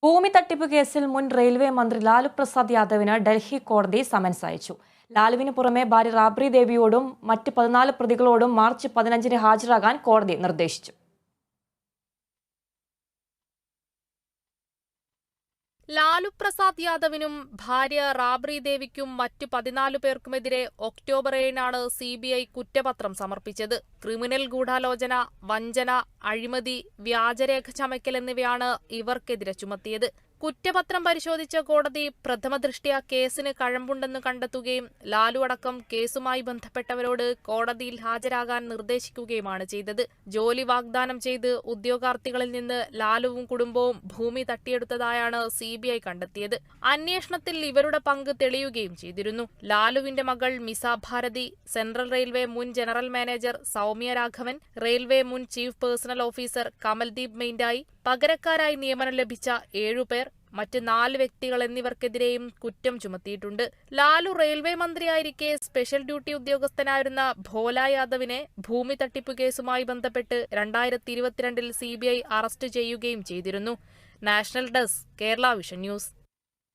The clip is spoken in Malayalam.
ഭൂമി തട്ടിപ്പ് കേസിൽ മുൻ റെയിൽവേ മന്ത്രി ലാലു പ്രസാദ് യാദവിന് ഡൽഹി കോടതി സമൻസ് അയച്ചു. ലാലുവിന് പുറമെ ഭാര്യ റാബ്രി ദേവിയോടും മറ്റ് 14 പ്രതികളോടും മാർച്ച് 15-ന് ഹാജരാകാൻ കോടതി നിർദ്ദേശിച്ചു. ലാലു പ്രസാദ് യാദവിനും ഭാര്യ റാബ്രി ദേവിക്കും മറ്റു 14 പേർക്കുമെതിരെ ഒക്ടോബർ 7-നാണ് CBI കുറ്റപത്രം സമർപ്പിച്ചത്. ക്രിമിനൽ ഗൂഢാലോചന, വഞ്ചന, അഴിമതി, വ്യാജരേഖ ചമയ്ക്കൽ എന്നിവയാണ് ഇവർക്കെതിരെ ചുമത്തിയത്. കുറ്റപത്രം പരിശോധിച്ച കോടതി പ്രഥമദൃഷ്ട്യാ കേസിന് കഴമ്പുണ്ടെന്ന് കണ്ടെത്തുകയും ലാലു അടക്കം കേസുമായി ബന്ധപ്പെട്ടവരോട് കോടതിയിൽ ഹാജരാകാൻ നിർദ്ദേശിക്കുകയുമാണ് ചെയ്തത്. ജോലി വാഗ്ദാനം ചെയ്ത് ഉദ്യോഗാർത്ഥികളിൽ നിന്ന് ലാലുവും കുടുംബവും ഭൂമി തട്ടിയെടുത്തതായാണ് CBI കണ്ടെത്തിയത്. അന്വേഷണത്തിൽ ഇവരുടെ പങ്ക് തെളിയുകയും ചെയ്തിരുന്നു. ലാലുവിന്റെ മകൾ മിസ ഭാരതി, സെൻട്രൽ റെയിൽവേ മുൻ general manager Saumya Raghavan, railway മുൻ ചീഫ് പേഴ്സണൽ ഓഫീസർ കമൽദീപ് മെയിൻഡായി, പകരക്കാരായി നിയമനം ലഭിച്ച 7 പേർ, മറ്റ് 4 വ്യക്തികൾ എന്നിവർക്കെതിരെയും കുറ്റം ചുമത്തിയിട്ടുണ്ട്. ലാലു റെയിൽവേ മന്ത്രിയായിരിക്കെ സ്പെഷ്യൽ ഡ്യൂട്ടി ഉദ്യോഗസ്ഥനായിരുന്ന ഭോല യാദവിനെ ഭൂമി തട്ടിപ്പ് കേസുമായി ബന്ധപ്പെട്ട് 2022-ൽ CBI അറസ്റ്റ് ചെയ്യുകയും ചെയ്തിരുന്നു. National desk, Kerala vision news.